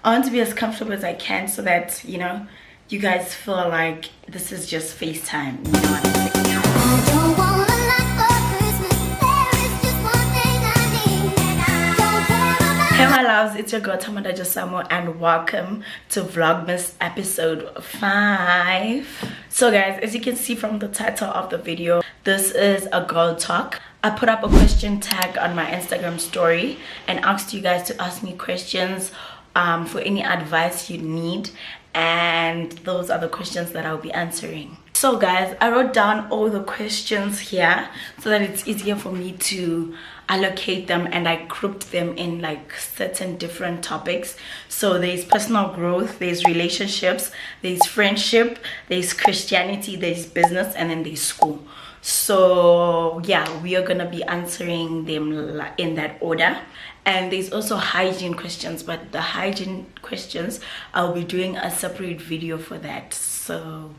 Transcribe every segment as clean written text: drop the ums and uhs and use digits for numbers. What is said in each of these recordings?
I want to be as comfortable as I can so that, you know, you guys feel like this is just FaceTime. You know what I'm saying? I don't want a lot for Christmas. There is just one thing I need, and I don't care about. Hey my loves, it's your girl Tamada Jasamo and welcome to Vlogmas episode 5. So guys, as you can see from the title of the video, this is a girl talk. I put up a question tag on my Instagram story and asked you guys to ask me questions for any advice you need, and those are the questions that I'll be answering. So guys, I wrote down all the questions here so that it's easier for me to allocate them, and I grouped them in like certain different topics. So there's personal growth, there's relationships, there's friendship, there's Christianity, there's business, and then there's school. So yeah, we are gonna be answering them in that order. And there's also hygiene questions, but the hygiene questions I'll be doing a separate video for that. So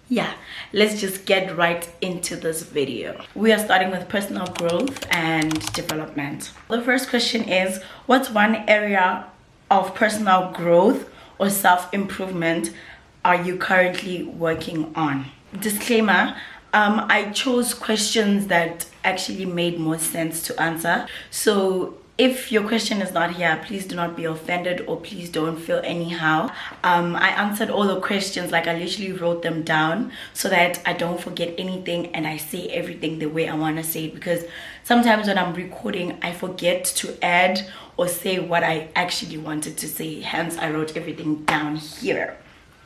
yeah, let's just get right into this video. We are starting with personal growth and development. The first question is, what's one area of personal growth or self-improvement are you currently working on? Disclaimer, I chose questions that actually made more sense to answer. So if your question is not here, please do not be offended or please don't feel anyhow. I answered all the questions, like I literally wrote them down so that I don't forget anything and I say everything the way I want to say it, because sometimes when I'm recording I forget to add or say what I actually wanted to say. Hence I wrote everything down here.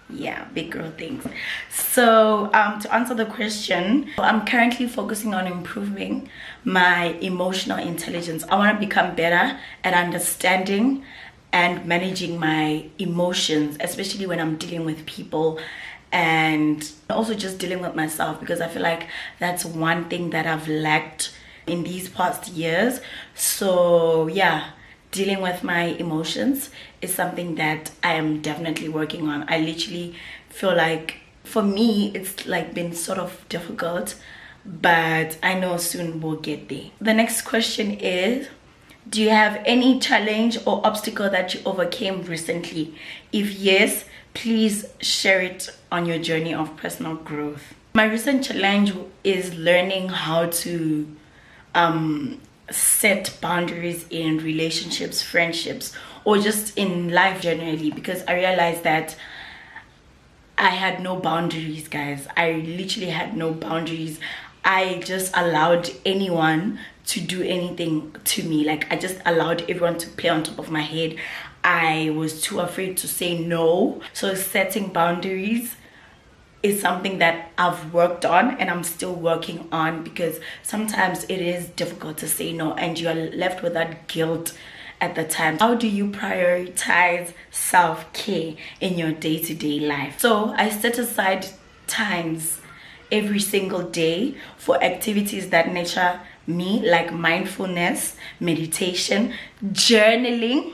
Yeah, big girl things. So to answer the question, I'm currently focusing on improving my emotional intelligence. I want to become better at understanding and managing my emotions, especially when I'm dealing with people and also just dealing with myself, because I feel like that's one thing that I've lacked in these past years. So yeah, dealing with my emotions is something that I am definitely working on. I literally feel like for me it's like been sort of difficult, but I know soon we'll get there. The next question is, do you have any challenge or obstacle that you overcame recently? If yes, please share it on your journey of personal growth. My recent challenge is learning how to set boundaries in relationships, friendships, or just in life generally, because I realized that I had no boundaries, guys. I literally had no boundaries. I just allowed anyone to do anything to me. Like I just allowed everyone to play on top of my head. I was too afraid to say no. So setting boundaries is something that I've worked on and I'm still working on, because sometimes it is difficult to say no and you're left with that guilt at the time. How do you prioritize self-care in your day-to-day life? So I set aside times every single day for activities that nurture me, like mindfulness, meditation, journaling,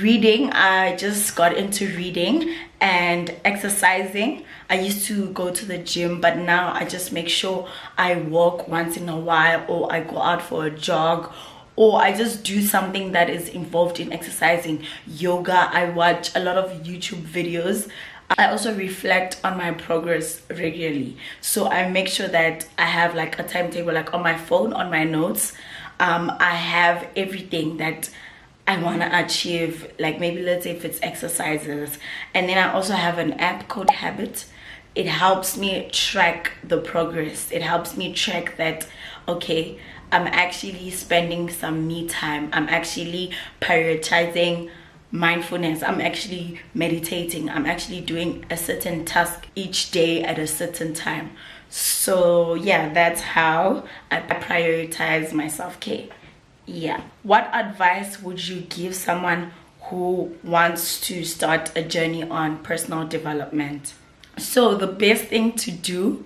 reading. I just got into reading and exercising. I used to go to the gym, but now I just make sure I walk once in a while, or I go out for a jog, or I just do something that is involved in exercising. Yoga, I watch a lot of YouTube videos. I also reflect on my progress regularly, so I make sure that I have like a timetable, like on my phone, on my notes. I have everything that I want to achieve, like maybe let's say if it's exercises. And then I also have an app called Habit. It helps me track the progress. It helps me track that, okay, I'm actually spending some me time. I'm actually prioritizing mindfulness. I'm actually meditating. I'm actually doing a certain task each day at a certain time. So yeah, that's how I prioritize my self-care. Yeah. What advice would you give someone who wants to start a journey on personal development? So the best thing to do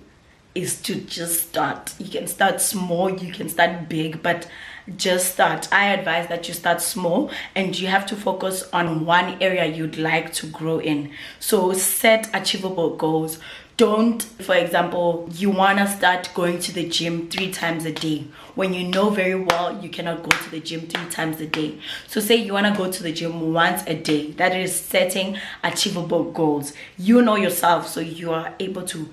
is to just start. You can start small, you can start big, but just start. I advise that you start small and you have to focus on one area you'd like to grow in. So set achievable goals. Don't, for example, you want to start going to the gym 3 times a day when you know very well you cannot go to the gym 3 times a day. So say you want to go to the gym once a day. That is setting achievable goals. You know yourself, so you are able to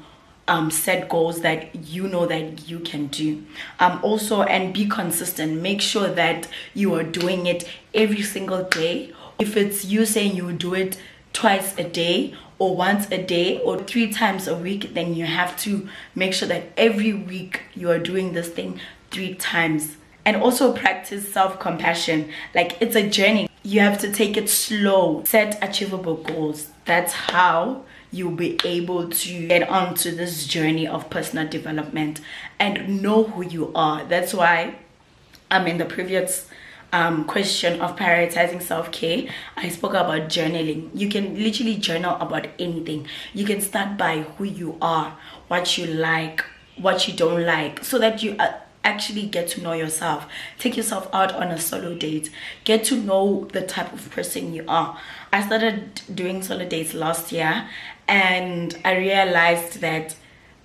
set goals that you know that you can do. Also, and be consistent. Make sure that you are doing it every single day. If it's you saying you do it twice a day or once a day or 3 times a week, then you have to make sure that every week you are doing this thing 3 times. And also practice self-compassion. Like, it's a journey. You have to take it slow. Set achievable goals. That's how you'll be able to get onto this journey of personal development and know who you are. That's why in the previous question of prioritizing self-care, I spoke about journaling. You can literally journal about anything. You can start by who you are, what you like, what you don't like, so that you actually get to know yourself. Take yourself out on a solo date. Get to know the type of person you are. I started doing solo dates last year, and I realized that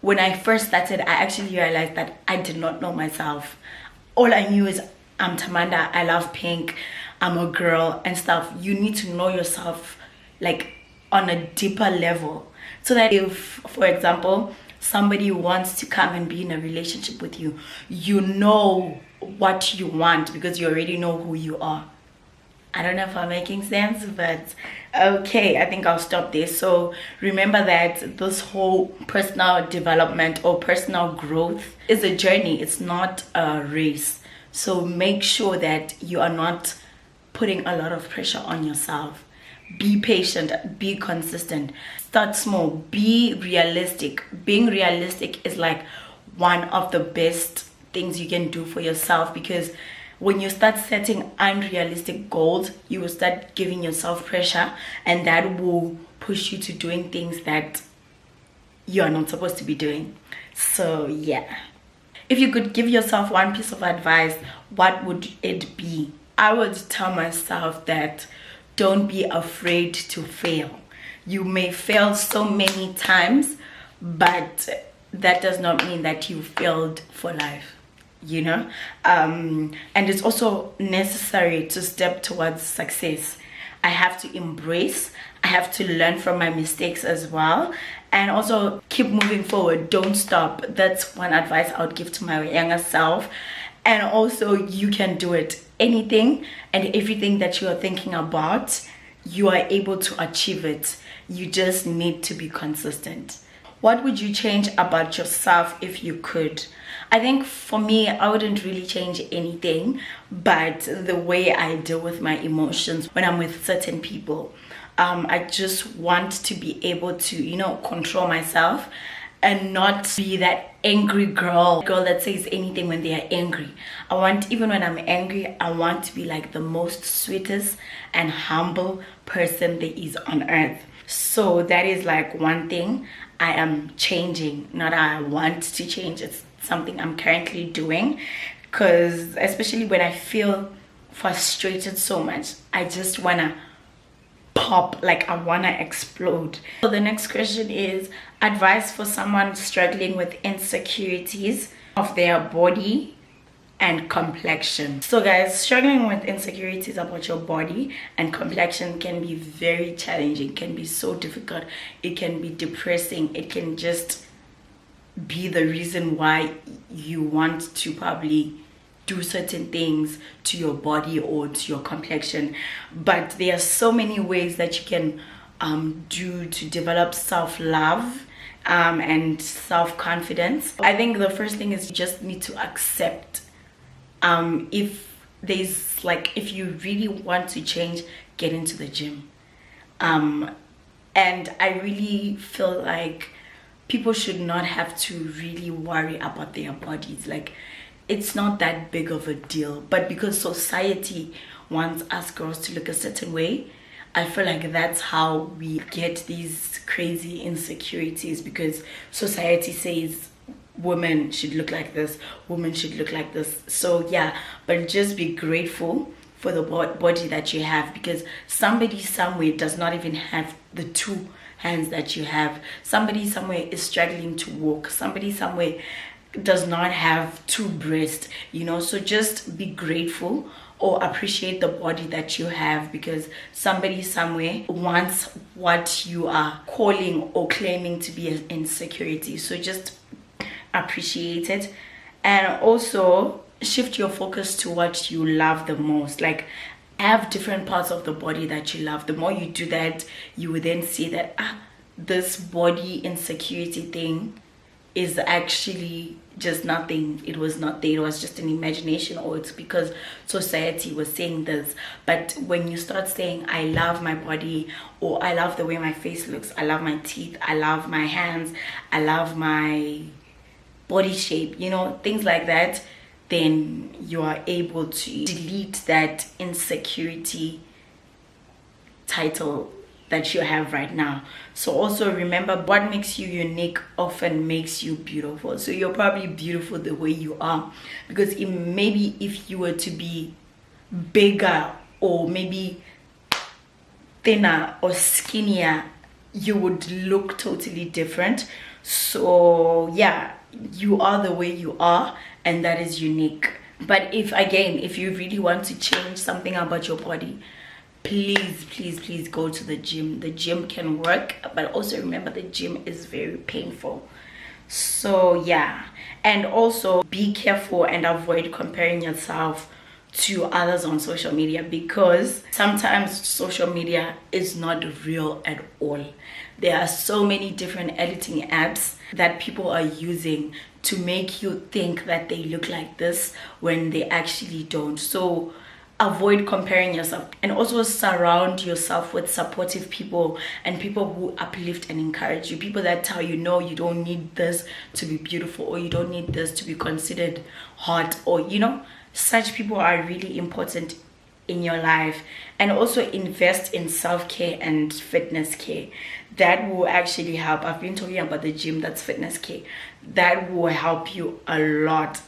when I first started, I actually realized that I did not know myself. All I knew is I'm Tamanda, I love pink, I'm a girl and stuff. You need to know yourself like on a deeper level, so that if, for example, somebody wants to come and be in a relationship with you, you know what you want because you already know who you are. I don't know if I'm making sense, but okay, I think I'll stop there. So remember that this whole personal development or personal growth is a journey. It's not a race. So make sure that you are not putting a lot of pressure on yourself. Be patient, be consistent, start small, be realistic. Being realistic is like one of the best things you can do for yourself, because when you start setting unrealistic goals, you will start giving yourself pressure, and that will push you to doing things that you are not supposed to be doing. So yeah. If you could give yourself one piece of advice, what would it be? I would tell myself that don't be afraid to fail. You may fail so many times, but that does not mean that you failed for life, you know? And it's also necessary to step towards success. I have to embrace, I have to learn from my mistakes as well, and also keep moving forward. Don't stop. That's one advice I would give to my younger self. And also, you can do it. Anything and everything that you are thinking about, you are able to achieve it. You just need to be consistent. What would you change about yourself if you could? I think for me, I wouldn't really change anything, but the way I deal with my emotions when I'm with certain people. I just want to be able to, you know, control myself and not be that angry girl that says anything when they are angry. I want, even when I'm angry, I want to be like the most sweetest and humble person there is on earth. So that is like one thing I am changing. Not I want to change, it's something I'm currently doing, because especially when I feel frustrated so much, I just wanna pop, like I wanna explode. So the next question is advice for someone struggling with insecurities of their body and complexion. So guys, struggling with insecurities about your body and complexion can be very challenging, can be so difficult, it can be depressing, it can just be the reason why you want to probably do certain things to your body or to your complexion. But there are so many ways that you can do to develop self-love and self-confidence. I think the first thing is you just need to accept if you really want to change, get into the gym. And I really feel like people should not have to really worry about their bodies. Like, it's not that big of a deal, but because society wants us girls to look a certain way, I feel like that's how we get these crazy insecurities, because society says women should look like this, women should look like this. So yeah, but just be grateful for the body that you have, because somebody somewhere does not even have the 2 hands that you have. Somebody somewhere is struggling to walk. Somebody somewhere does not have 2 breasts, you know. So just be grateful or appreciate the body that you have, because somebody somewhere wants what you are calling or claiming to be an insecurity. So just appreciate it, and also shift your focus to what you love the most. Like, have different parts of the body that you love. The more you do that, you will then see that this body insecurity thing is actually just nothing. It was not there. It was just an imagination, or it's because society was saying this. But when you start saying, I love my body, or I love the way my face looks, I love my teeth, I love my hands, I love my body shape, you know, things like that, then you are able to delete that insecurity title that you have right now. So also remember, what makes you unique often makes you beautiful. So you're probably beautiful the way you are, because maybe if you were to be bigger, or maybe thinner or skinnier, you would look totally different. So yeah, you are the way you are, and that is unique. But if you really want to change something about your body, please go to the gym. The gym can work, but also remember, the gym is very painful. So yeah, and also be careful and avoid comparing yourself to others on social media, because sometimes social media is not real at all. There are so many different editing apps that people are using to make you think that they look like this when they actually don't. So avoid comparing yourself, and also surround yourself with supportive people and people who uplift and encourage you. People that tell you, no, you don't need this to be beautiful, or you don't need this to be considered hot, or you know, such people are really important in your life. And also invest in self-care and fitness care. That will actually help. I've been talking about the gym, that's fitness care. That will help you a lot.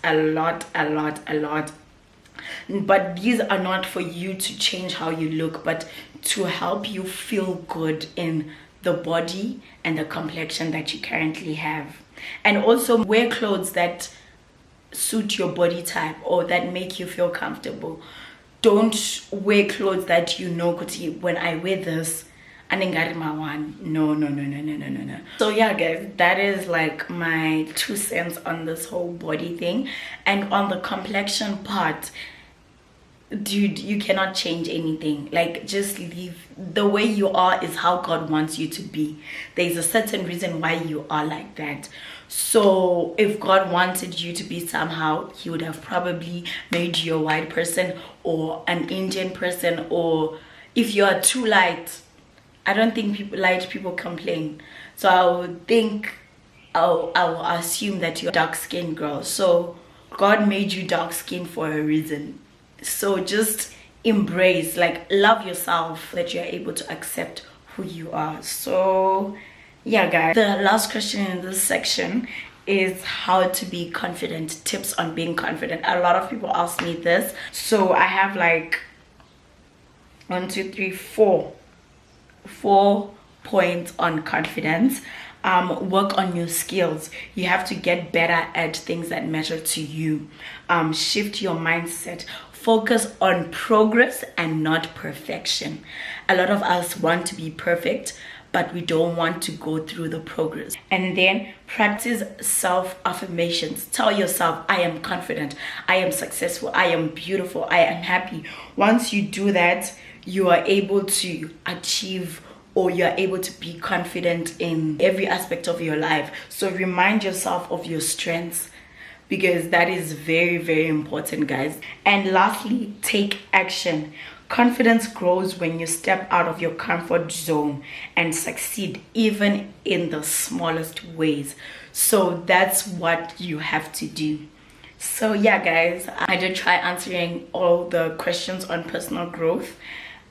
But these are not for you to change how you look, but to help you feel good in the body and the complexion that you currently have. And also wear clothes that suit your body type or that make you feel comfortable. Don't wear clothes that you know, when I wear this, no. So yeah guys, that is like my 2 cents on this whole body thing. And on the complexion part, dude, you cannot change anything. Like, just leave the way you are. Is how God wants you to be. There's a certain reason why you are like that. So if God wanted you to be somehow, he would have probably made you a white person or an Indian person. Or if you are too light, I don't think light people complain. So I would think, I will assume that you're a dark-skinned girl. So God made you dark-skinned for a reason. So just embrace, like, love yourself, that you're able to accept who you are. So yeah guys, the last question in this section is how to be confident. Tips on being confident. A lot of people ask me this, so I have like 4 points on confidence. Work on your skills. You have to get better at things that matter to you. Shift your mindset. Focus on progress and not perfection. A lot of us want to be perfect, but we don't want to go through the progress. And then practice self-affirmations. Tell yourself, I am confident, I am successful, I am beautiful, I am happy. Once you do that, you are able to achieve, or you're able to be confident in every aspect of your life. So remind yourself of your strengths, because that is very, very important, guys. And lastly, take action. Confidence grows when you step out of your comfort zone and succeed, even in the smallest ways. So that's what you have to do. So yeah guys, I did try answering all the questions on personal growth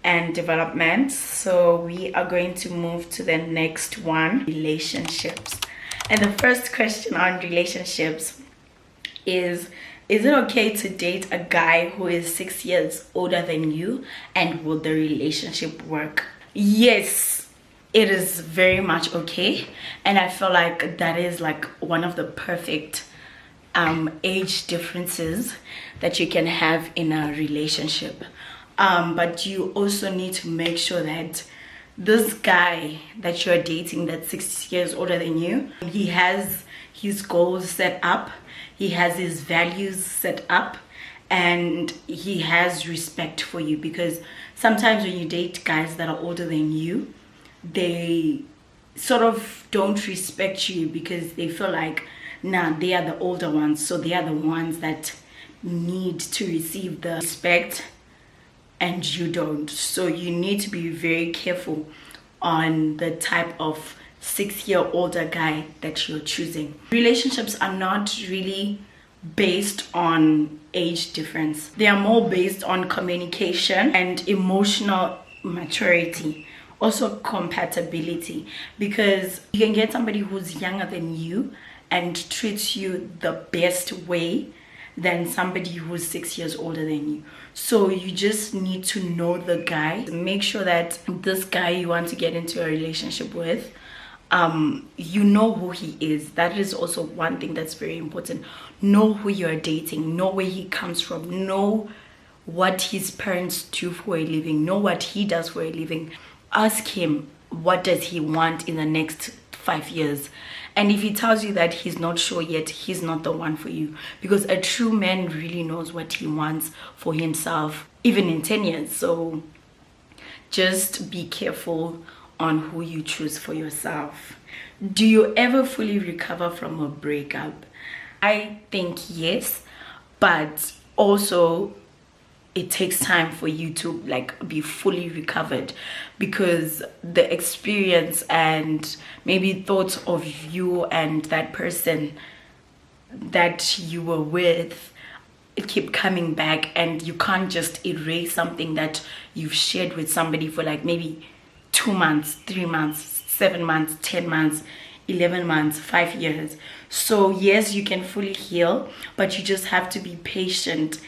and development. So we are going to move to the next one, relationships. And the first question on relationships is it okay to date a guy who is 6 years older than you, and will the relationship work? Yes, it is very much okay, and I feel like that is like one of the perfect age differences that you can have in a relationship. But you also need to make sure that this guy that you're dating that's 6 years older than you, he has his goals set up, he has his values set up, and he has respect for you. Because sometimes when you date guys that are older than you, they sort of don't respect you because they feel like, nah, they are the older ones, so they are the ones that need to receive the respect and you don't. So you need to be very careful on the type of 6-year older guy that you're choosing. Relationships are not really based on age difference. They are more based on communication and emotional maturity, also compatibility, because you can get somebody who's younger than you and treats you the best way than somebody who's 6 years older than you. So you just need to know the guy. Make sure that this guy you want to get into a relationship with, you know who he is. That is also one thing that's very important. Know who you're dating, know where he comes from, know what his parents do for a living, know what he does for a living. Ask him, what does he want in the next 5 years? And if he tells you that he's not sure yet, he's not the one for you. Because a true man really knows what he wants for himself, even in 10 years. So just be careful on who you choose for yourself. Do you ever fully recover from a breakup? I think yes, but also it takes time for you to like be fully recovered, because the experience and maybe thoughts of you and that person that you were with, it keep coming back, and you can't just erase something that you've shared with somebody for like maybe 2 months, 3 months, 7 months, 10 months, 11 months, 5 years. So yes, you can fully heal, but you just have to be patient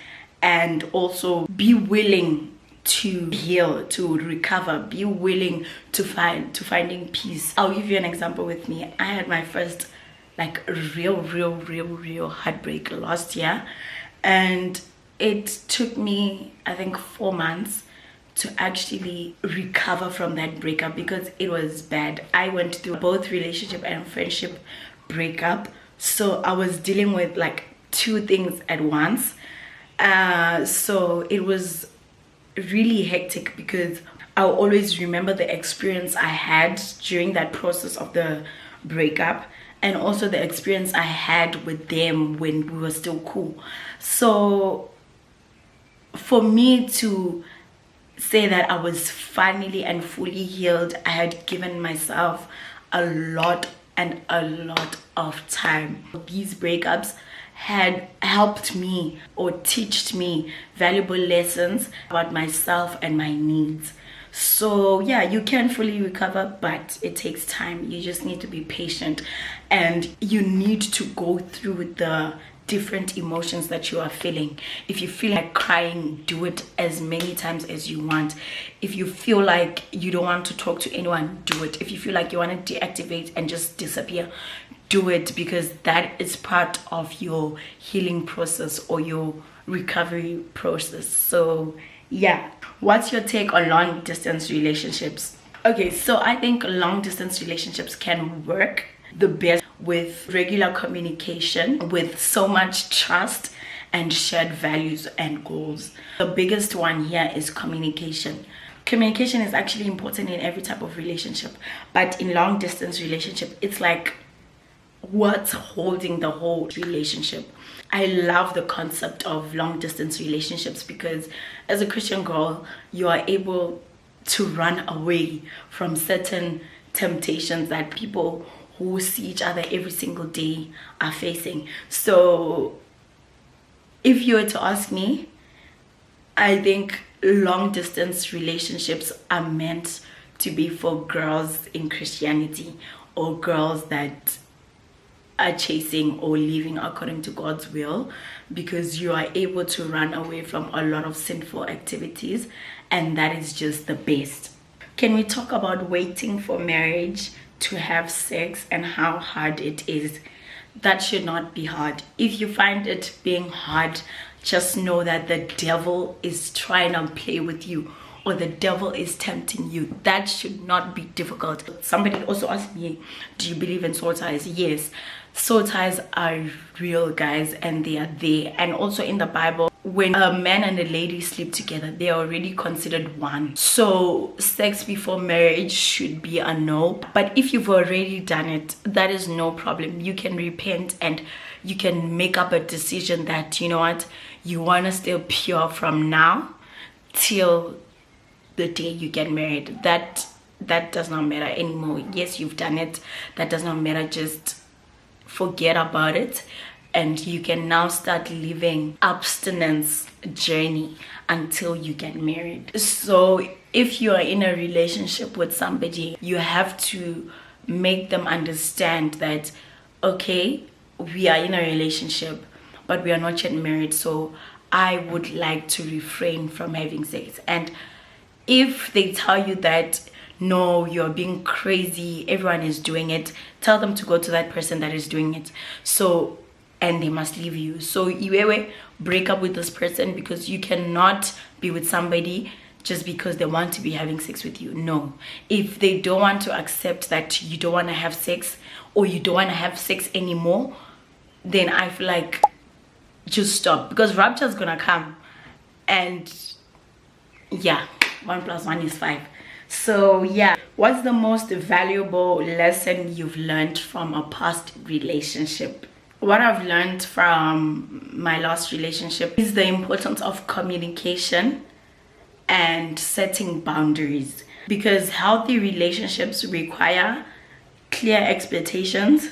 and also be willing to heal, to recover, be willing to finding peace. I'll give you an example with me. I had my first like real heartbreak last year, and it took me, I think, 4 months to actually recover from that breakup, because it was bad. I went through both relationship and friendship breakup, so I was dealing with like 2 things at once. So it was really hectic, because I'll always remember the experience I had during that process of the breakup, and also the experience I had with them when we were still cool. So for me to say that I was finally and fully healed, I had given myself a lot of time. These breakups had helped me or taught me valuable lessons about myself and my needs. So yeah, you can fully recover, but it takes time. You just need to be patient, and you need to go through the different emotions that you are feeling. If you feel like crying, do it as many times as you want. If you feel like you don't want to talk to anyone, do it. If you feel like you want to deactivate and just disappear, do it, because that is part of your healing process or your recovery process. So yeah, what's your take on long distance relationships? Okay, so I think long distance relationships can work the best with regular communication, with so much trust and shared values and goals. The biggest one here is communication. Communication is actually important in every type of relationship, but in long distance relationship, it's like what's holding the whole relationship. I love the concept of long distance relationships, because as a Christian girl, you are able to run away from certain temptations that people who see each other every single day are facing. So if you were to ask me, I think long distance relationships are meant to be for girls in Christianity, or girls that are chasing or living according to God's will, because you are able to run away from a lot of sinful activities, and that is just the best. Can we talk about waiting for marriage to have sex and how hard it is? That should not be hard. If you find it being hard, just know that the devil is trying to play with you, or the devil is tempting you. That should not be difficult. Somebody also asked me, do you believe in soul ties? Yes, soul ties are real, guys, and they are there. And also in the Bible, when a man and a lady sleep together, they are already considered one. So sex before marriage should be a no. But if you've already done it, that is no problem. You can repent and you can make up a decision that, you know what, you want to stay pure from now till the day you get married. That does not matter anymore. Yes, you've done it. That does not matter. Just forget about it, and you can now start living abstinence journey until you get married. So if you are in a relationship with somebody, you have to make them understand that, okay, we are in a relationship, but we are not yet married, so I would like to refrain from having sex. And if they tell you that, no, you're being crazy, everyone is doing it, tell them to go to that person that is doing it. So, and they must leave you. So you break up with this person, because you cannot be with somebody just because they want to be having sex with you. No. If they don't want to accept that you don't want to have sex, or you don't want to have sex anymore, then I feel like just stop, because rapture is gonna come, and yeah, 1 + 1 is 5. So yeah, what's the most valuable lesson you've learned from a past relationship? What I've learned from my last relationship is the importance of communication and setting boundaries, because healthy relationships require clear expectations,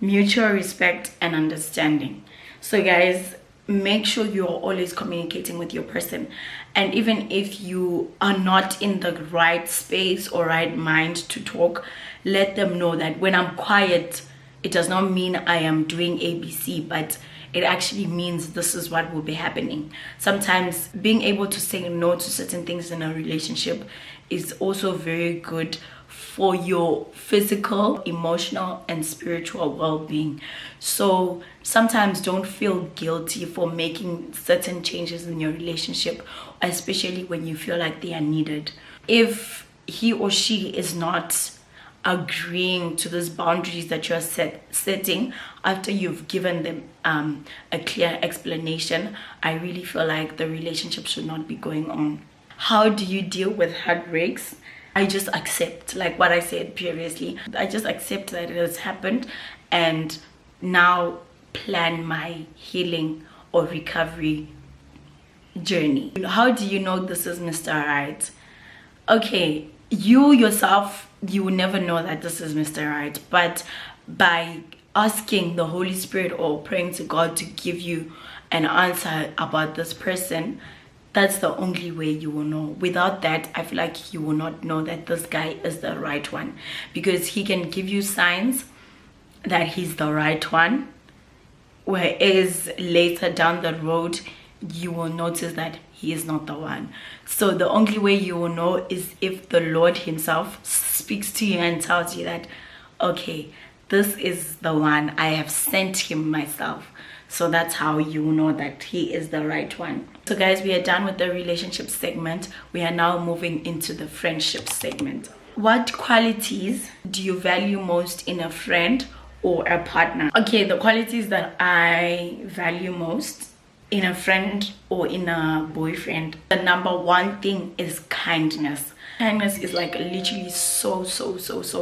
mutual respect, and understanding. So guys, make sure you're always communicating with your person. And even if you are not in the right space or right mind to talk, let them know that when I'm quiet, it does not mean I am doing ABC, but it actually means this is what will be happening. Sometimes being able to say no to certain things in a relationship is also very good for your physical, emotional, and spiritual well-being. So sometimes don't feel guilty for making certain changes in your relationship, especially when you feel like they are needed. If he or she is not agreeing to those boundaries that you're setting after you've given them a clear explanation, I really feel like the relationship should not be going on. How do you deal with heartbreaks? I just accept, like what I said previously. I just accept that it has happened, and now plan my healing or recovery journey. How do you know this is Mr. Right? Okay, you yourself, you will never know that this is Mr. Right, but by asking the Holy Spirit or praying to God to give you an answer about this person, that's the only way you will know. Without that, I feel like you will not know that this guy is the right one, because he can give you signs that he's the right one, whereas later down the road you will notice that he is not the one. So the only way you will know is if the Lord himself speaks to you and tells you that, okay, this is the one, I have sent him myself. So that's how you know that he is the right one. So guys, we are done with the relationship segment. We are now moving into the friendship segment. What qualities do you value most in a friend or a partner? Okay, the qualities that I value most in a friend or in a boyfriend, the number one thing is kindness. Kindness is like literally so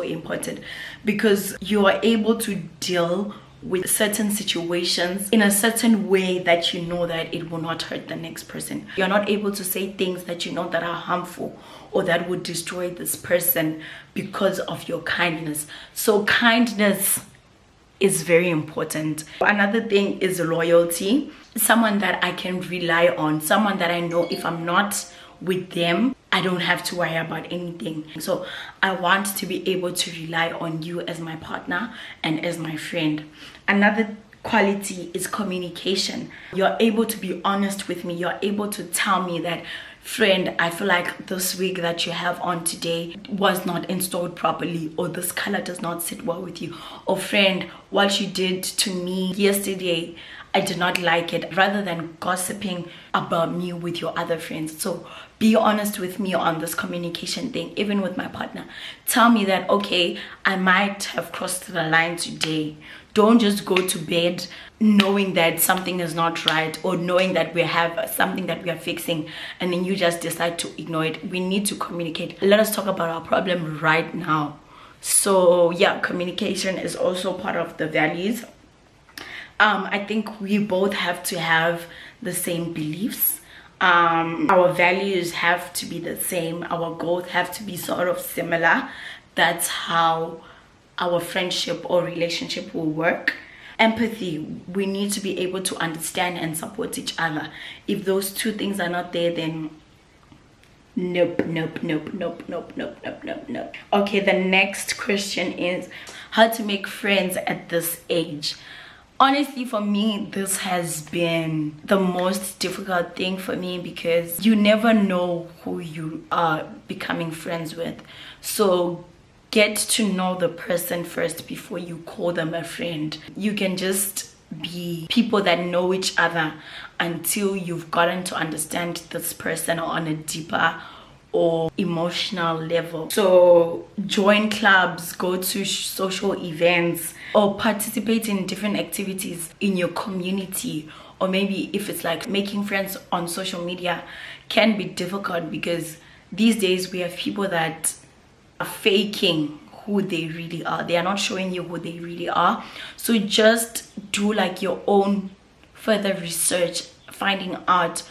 important, because you are able to deal with certain situations in a certain way that you know that it will not hurt the next person. You're not able to say things that you know that are harmful or that would destroy this person because of your kindness. So kindness is very important. Another thing is loyalty. Someone that I can rely on, someone that I know if I'm not with them, I don't have to worry about anything. So I want to be able to rely on you as my partner and as my friend. Another quality is communication. You're able to be honest with me. You're able to tell me that, friend, I feel like this wig that you have on today was not installed properly, or this color does not sit well with you, or friend, what you did to me yesterday, I did not like it, rather than gossiping about me with your other friends. So be honest with me on this communication thing, even with my partner. Tell me that, okay, I might have crossed the line today. Don't just go to bed knowing that something is not right, or knowing that we have something that we are fixing, and then you just decide to ignore it. We need to communicate. Let us talk about our problem right now. So yeah, communication is also part of the values. I think we both have to have the same beliefs. Our values have to be the same. Our goals have to be sort of similar. That's how our friendship or relationship will work. Empathy, we need to be able to understand and support each other. If those two things are not there, then nope. Okay, the next question is how to make friends at this age. Honestly, for me, this has been the most difficult thing for me, because you never know who you are becoming friends with. So get to know the person first before you call them a friend. You can just be people that know each other until you've gotten to understand this person on a deeper or emotional level. So join clubs, go to social events, or participate in different activities in your community. Or maybe if it's like making friends on social media can be difficult, because these days we have people that are faking who they really are. They are not showing you who they really are. So just do like your own further research, finding out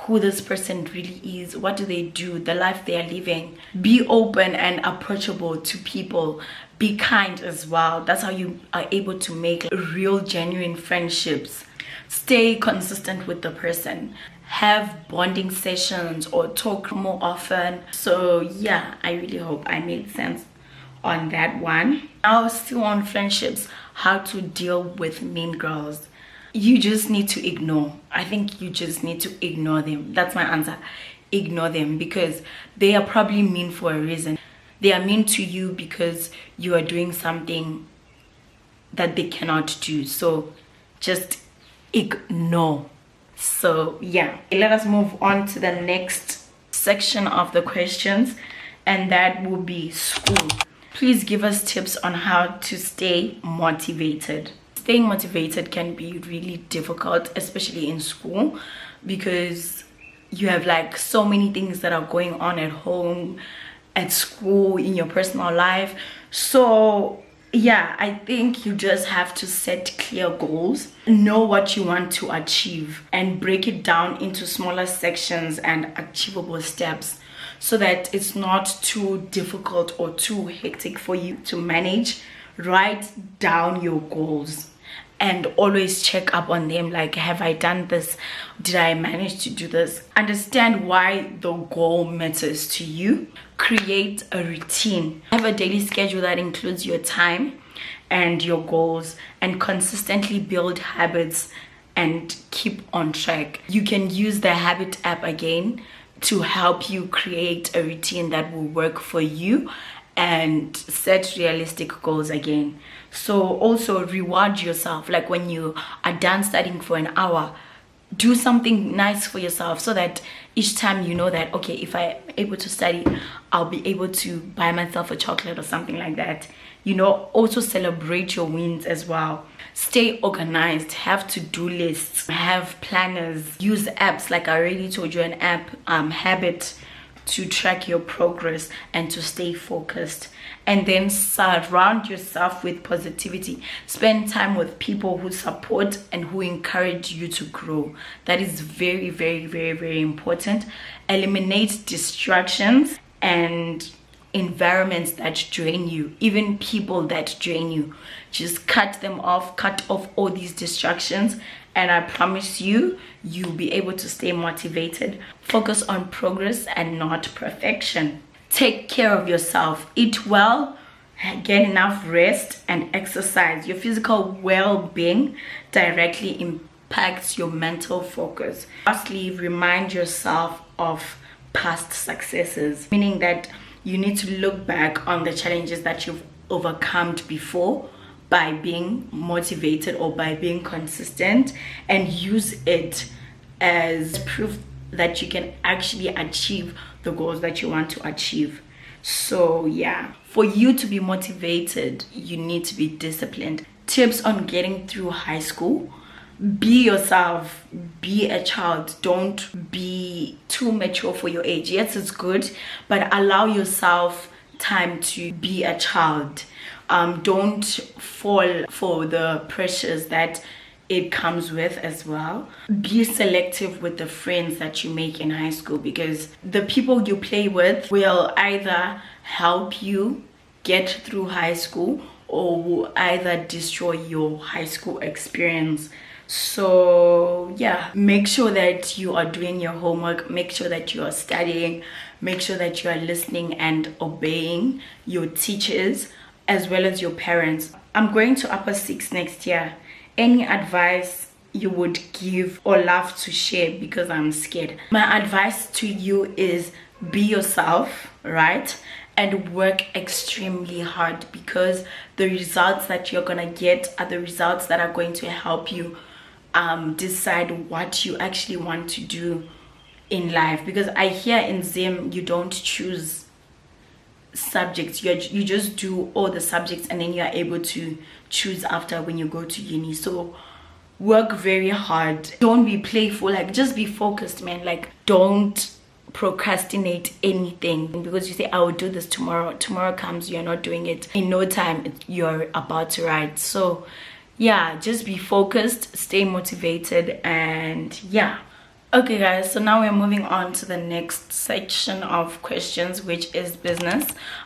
who this person really is, what do they do, the life they are living. Be open and approachable to people. Be kind as well. That's how you are able to make real, genuine friendships. Stay consistent with the person. Have bonding sessions or talk more often. So yeah, I really hope I made sense on that one. Now, still on friendships, how to deal with mean girls. You just need to ignore. I think you just need to ignore them. That's my answer. Ignore them, because they are probably mean for a reason. They are mean to you because you are doing something that they cannot do. So just ignore. So yeah, let us move on to the next section of the questions, and that will be school. Please give us tips on how to stay motivated. Staying motivated can be really difficult, especially in school, because you have like so many things that are going on at home, at school, in your personal life. So yeah, I think you just have to set clear goals, know what you want to achieve, and break it down into smaller sections and achievable steps, so that it's not too difficult or too hectic for you to manage. Write down your goals and always check up on them, like, have I done this? Did I manage to do this? Understand why the goal matters to you. Create a routine. Have a daily schedule that includes your time and your goals, and consistently build habits and keep on track. You can use the habit app again to help you create a routine that will work for you and set realistic goals again. So also reward yourself, like when you are done studying for an hour, do something nice for yourself, so that each time you know that, okay, if I'm able to study, I'll be able to buy myself a chocolate or something like that. You know, also celebrate your wins as well. Stay organized. Have to-do lists, have planners, use apps, like I already told you, an app, Habit, to track your progress and to stay focused. And then surround yourself with positivity. Spend time with people who support and who encourage you to grow. That is very, very, very, very important. Eliminate distractions and environments that drain you, even people that drain you. Just cut them off, cut off all these distractions, and I promise you, you'll be able to stay motivated. Focus on progress and not perfection. Take care of yourself. Eat well, get enough rest, and exercise. Your physical well-being directly impacts your mental focus. Lastly, remind yourself of past successes, meaning that you need to look back on the challenges that you've overcome before by being motivated or by being consistent, and use it as proof that you can actually achieve the goals that you want to achieve. So yeah, for you to be motivated, you need to be disciplined. Tips on getting through high school: be yourself, be a child. Don't be too mature for your age. Yes, it's good, but allow yourself time to be a child. Don't fall for the pressures that it comes with as well. Be selective with the friends that you make in high school, because the people you play with will either help you get through high school or will either destroy your high school experience. So yeah, make sure that you are doing your homework, make sure that you are studying, make sure that you are listening and obeying your teachers as well as your parents. I'm going to upper 6 next year. Any advice you would give or love to share, because I'm scared? My advice to you is be yourself, right? And work extremely hard, because the results that you're gonna get are the results that are going to help you decide what you actually want to do in life. Because I hear in Zim you don't choose subjects, you just do all the subjects and then you are able to choose after when you go to uni. So work very hard, don't be playful, like just be focused, man. Like don't procrastinate anything, because you say I will do this tomorrow. Tomorrow comes, you're not doing it. In no time you're about to write. So yeah, just be focused, stay motivated, and yeah. Okay guys, so now we're moving on to the next section of questions, which is business.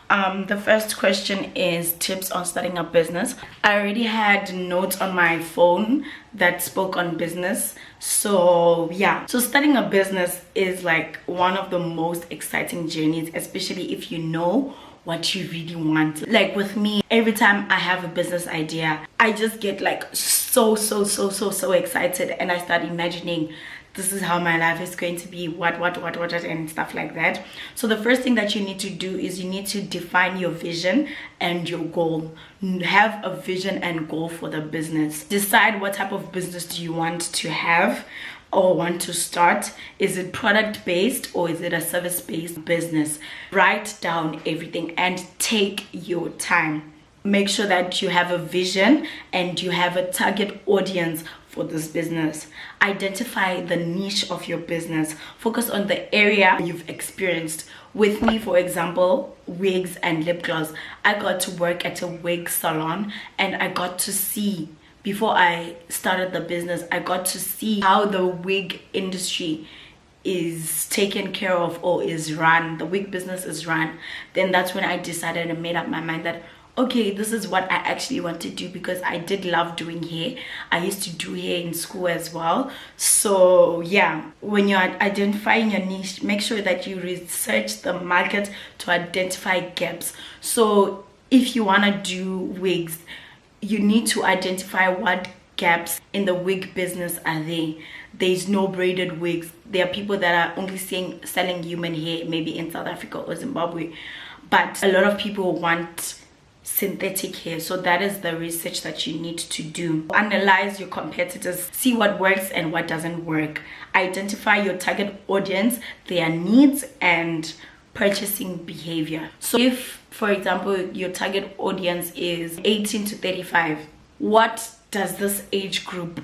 The first question is tips on starting a business. I already had notes on my phone that spoke on business. So yeah, so starting a business is like one of the most exciting journeys, especially if you know what you really want. Like with me, every time I have a business idea, I just get like so excited, and I start imagining this is how my life is going to be, what and stuff like that. So the first thing that you need to do is you need to define your vision and your goal. Have a vision and goal for the business. Decide what type of business do you want to have or want to start. Is it product based or is it a service based business? Write down everything and take your time. Make sure that you have a vision and you have a target audience for this business. Identify the niche of your business. Focus on the area you've experienced. With me, for example, wigs and lip gloss. I got to work at a wig salon, and I got to see, before I started the business, I got to see how the wig industry is taken care of or is run. The wig business is run. Then that's when I decided and made up my mind that okay, this is what I actually want to do, because I did love doing hair. I used to do hair in school as well. So yeah, when you're identifying your niche, make sure that you research the market to identify gaps. So if you want to do wigs, you need to identify what gaps in the wig business are there. There's no braided wigs. There are people that are only selling human hair, maybe in South Africa or Zimbabwe, but a lot of people want synthetic hair. So that is the research that you need to do. Analyze your competitors, see what works and what doesn't work. Identify your target audience, their needs and purchasing behavior. So if, for example, your target audience is 18 to 35, what does this age group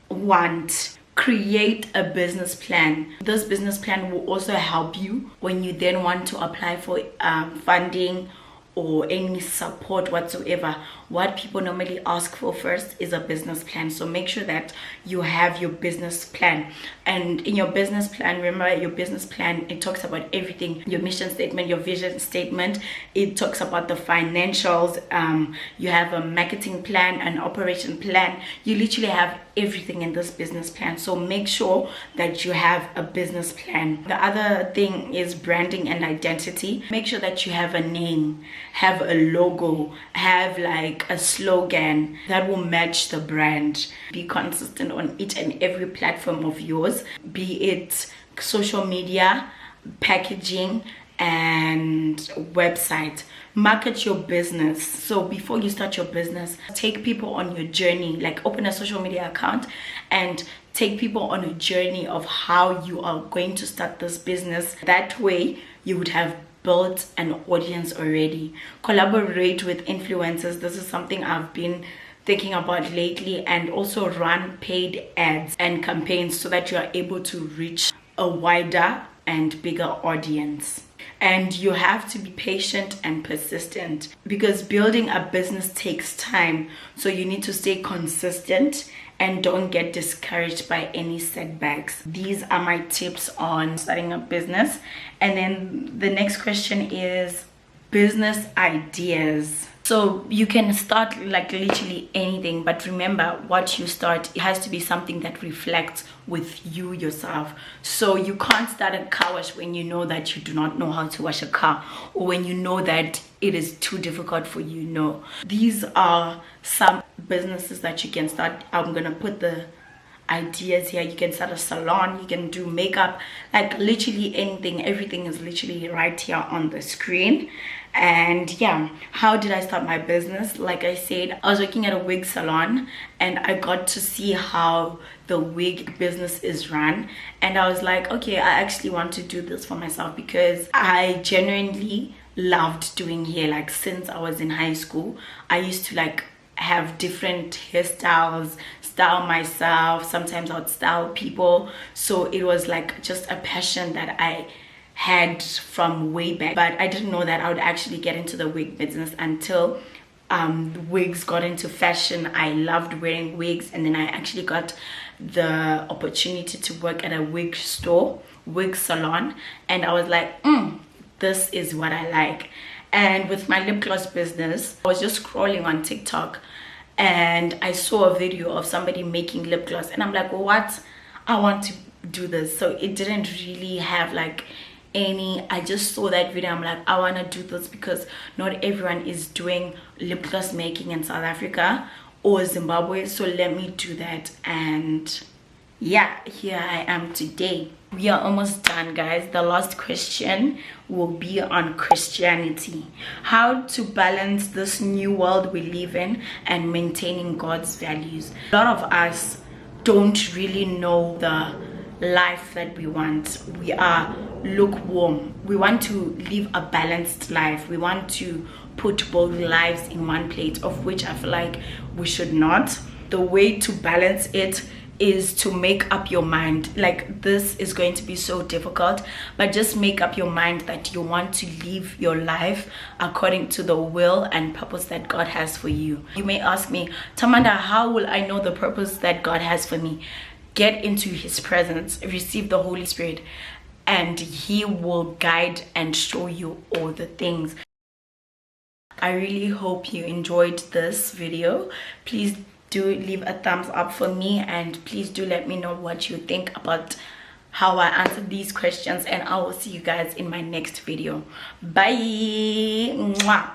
want? Create a business plan. This business plan will also help you when you then want to apply for funding or any support whatsoever, what people normally ask for first is a business plan. So make sure that you have your business plan, and in your business plan, remember your business plan, it talks about everything: your mission statement, your vision statement, it talks about the financials, you have a marketing plan, an operation plan. You literally have everything in this business plan. So make sure that you have a business plan. The other thing is branding and identity. Make sure that you have a name, have a logo, have like a slogan that will match the brand. Be consistent on each and every platform of yours, be it social media, packaging, and website. Market your business. So before you start your business, take people on your journey, like open a social media account and take people on a journey of how you are going to start this business. That way you would have built an audience already. Collaborate with influencers. This is something I've been thinking about lately, and also run paid ads and campaigns so that you are able to reach a wider and bigger audience. And you have to be patient and persistent, because building a business takes time. So you need to stay consistent and don't get discouraged by any setbacks. These are my tips on starting a business. And then the next question is business ideas. So you can start like literally anything, but remember, what you start, it has to be something that reflects with you yourself. So you can't start a car wash when you know that you do not know how to wash a car, or when you know that it is too difficult for you. No, these are some businesses that you can start. I'm gonna put the ideas here. You can start a salon, you can do makeup, like literally anything. Everything is literally right here on the screen. And yeah, how did I start my business? Like I said, I was working at a wig salon and I got to see how the wig business is run, and I was like, okay, I actually want to do this for myself, because I genuinely loved doing hair. Like since I was in high school, I used to like have different hairstyles, style myself, sometimes I would style people. So it was like just a passion that I had from way back, but I didn't know that I would actually get into the wig business until wigs got into fashion. I loved wearing wigs, and then I actually got the opportunity to work at a wig store, wig salon, and I was like, this is what I like. And with my lip gloss business, I was just scrolling on TikTok and I saw a video of somebody making lip gloss, and I'm like, well, what, I want to do this. So it didn't really have like any, I just saw that video, I'm like, I want to do this, because not everyone is doing lip gloss making in South Africa or Zimbabwe, so let me do that. And yeah, here I am today. We are almost done, guys. The last question will be on Christianity. How to balance this new world we live in and maintaining God's values. A lot of us don't really know the life that we want. We are lukewarm. We want to live a balanced life. We want to put both lives in one plate, of which I feel like we should not. The way to balance it is to make up your mind. Like, this is going to be so difficult, but just make up your mind that you want to live your life according to the will and purpose that God has for you. You may ask me, Tamanda, how will I know the purpose that God has for me? Get into his presence, receive the Holy Spirit, and he will guide and show you all the things. I really hope you enjoyed this video. Please do leave a thumbs up for me, and please do let me know what you think about how I answered these questions, and I will see you guys in my next video. Bye. Mwah.